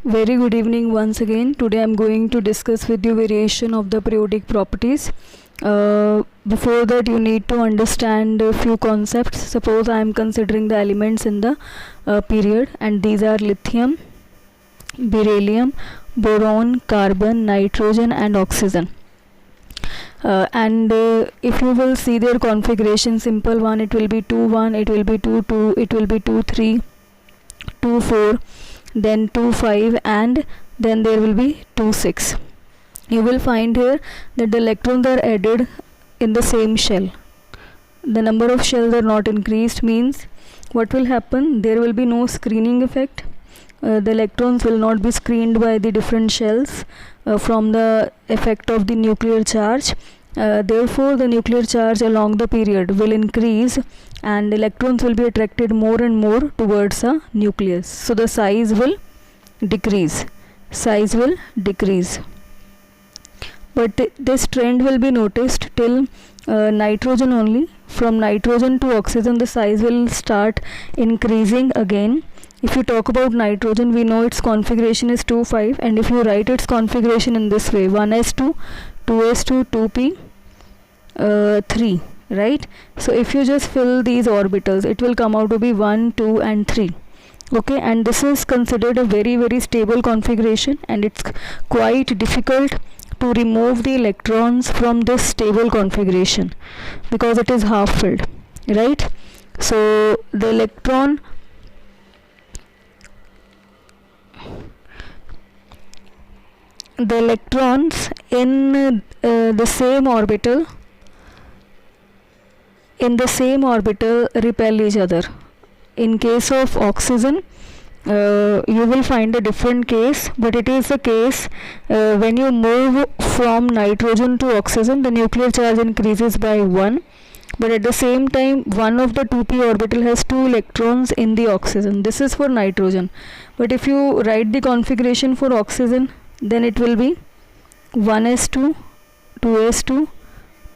Very good evening once again. Today I am going to discuss with you variation of the periodic properties. Before that, you need to understand a few concepts. Suppose I am considering the elements in the period, and these are lithium, beryllium, boron, carbon, nitrogen and oxygen. If you will see their configuration, simple one, it will be 2 1, it will be 2 2, it will be 2 3, 2 4, then 2 5, and then there will be 2 6. You will find here that the electrons are added in the same shell. The number of shells are not increased, means what will happen, there will be no screening effect. The electrons will not be screened by the different shells from the effect of the nuclear charge. Therefore, the nuclear charge along the period will increase and electrons will be attracted more and more towards a nucleus. So the size will decrease. But this trend will be noticed till nitrogen only. From nitrogen to oxygen, the size will start increasing again. If you talk about nitrogen, we know its configuration is 2 5, and if you write its configuration in this way, 1s2, 2s2, 2p, 3, right? So if you just fill these orbitals, it will come out to be 1 2 and 3. Okay, and this is considered a very stable configuration, and it's quite difficult to remove the electrons from this stable configuration because it is half filled, right? So the electrons in the same orbital repel each other. In case of oxygen, you will find a different case, but it is the case when you move from nitrogen to oxygen, the nuclear charge increases by 1, but at the same time one of the 2p orbital has 2 electrons in the oxygen. This is for nitrogen, but if you write the configuration for oxygen, then it will be 1s2, 2s2,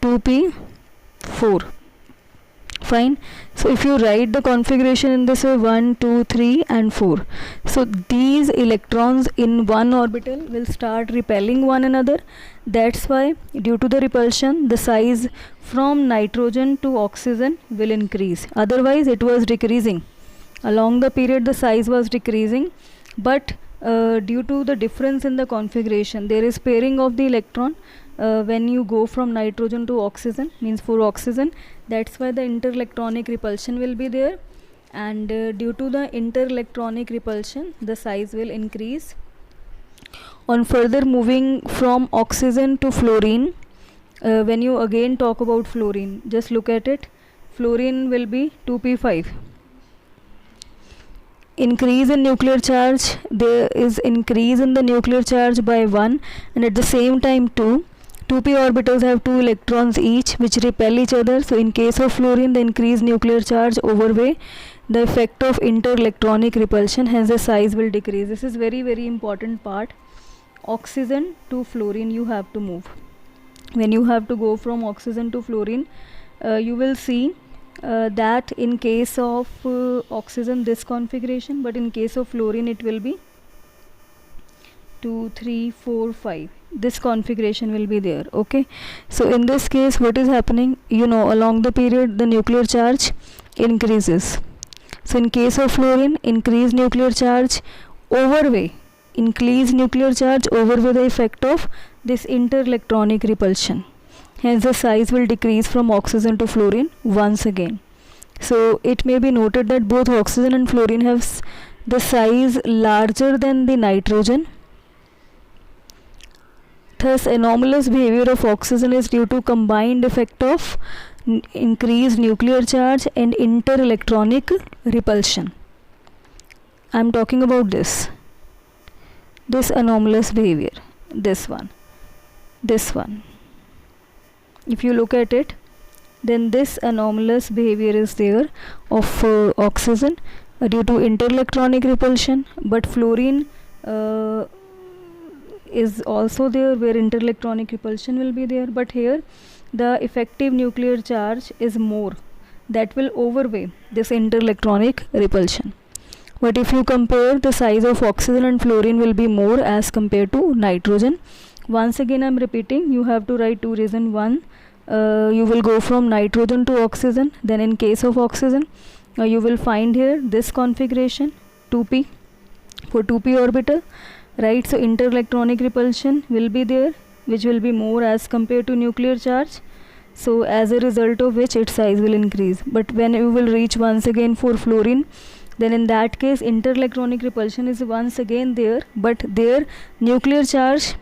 2p, 4. Fine. So if you write the configuration in this way, 1 2 3 and 4, so these electrons in one orbital will start repelling one another. That's why, due to the repulsion, the size from nitrogen to oxygen will increase. Otherwise it was decreasing. Along the period the size was decreasing, but due to the difference in the configuration, there is pairing of the electron when you go from nitrogen to oxygen, means for oxygen. That's why the interelectronic repulsion will be there, and due to the interelectronic repulsion, the size will increase. On further moving from oxygen to fluorine, when you again talk about fluorine, just look at it. Fluorine will be 2p5. Increase in nuclear charge, there is increase in the nuclear charge by 1, and at the same time 2p orbitals have 2 electrons each which repel each other. So in case of fluorine, the increased nuclear charge overweigh the effect of interelectronic repulsion, hence the size will decrease. This is very important part. Oxygen to fluorine you have to move. When you have to go from oxygen to fluorine, you will see that in case of oxygen this configuration, but in case of fluorine it will be 2 3 4 5. This configuration will be there. Okay, so in this case what is happening, along the period the nuclear charge increases. So in case of fluorine, increased nuclear charge overweigh the effect of this interelectronic repulsion, hence the size will decrease from oxygen to fluorine once again. So it may be noted that both oxygen and fluorine have the size larger than the nitrogen. Thus anomalous behavior of oxygen is due to combined effect of increased nuclear charge and interelectronic repulsion. I am talking about this anomalous behavior, this one. If you look at it, then this anomalous behavior is there of oxygen due to interelectronic repulsion, but fluorine is also there where interelectronic repulsion will be there, but here the effective nuclear charge is more, that will overweigh this interelectronic repulsion. But if you compare, the size of oxygen and fluorine will be more as compared to nitrogen. Once again I'm repeating, you have to write two reasons. One, you will go from nitrogen to oxygen. Then in case of oxygen, you will find here this configuration 2p for 2p orbital, right? So interelectronic repulsion will be there, which will be more as compared to nuclear charge. So as a result of which its size will increase. But when you will reach once again for fluorine, then in that case interelectronic repulsion is once again there, but their nuclear charge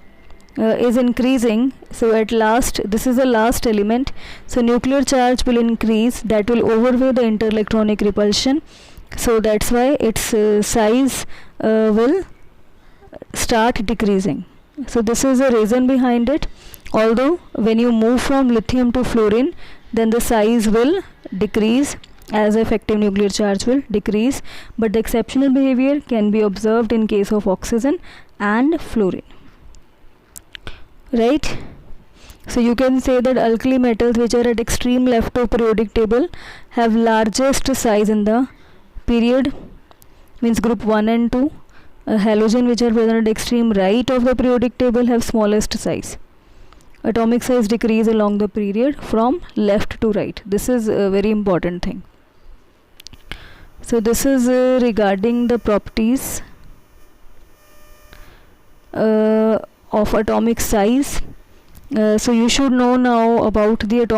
is increasing. So at last, this is the last element, so nuclear charge will increase, that will overweigh the interelectronic repulsion. So that's why its size will start decreasing. So this is the reason behind it. Although when you move from lithium to fluorine, then the size will decrease as effective nuclear charge will decrease, but the exceptional behavior can be observed in case of oxygen and fluorine, right? So you can say that alkali metals which are at extreme left of periodic table have largest size in the period, means group 1 and 2. Halogen which are present at extreme right of the periodic table have smallest size. Atomic size decrease along the period from left to right. This is a very important thing. So this is regarding the properties of atomic size. So you should know now about the atomic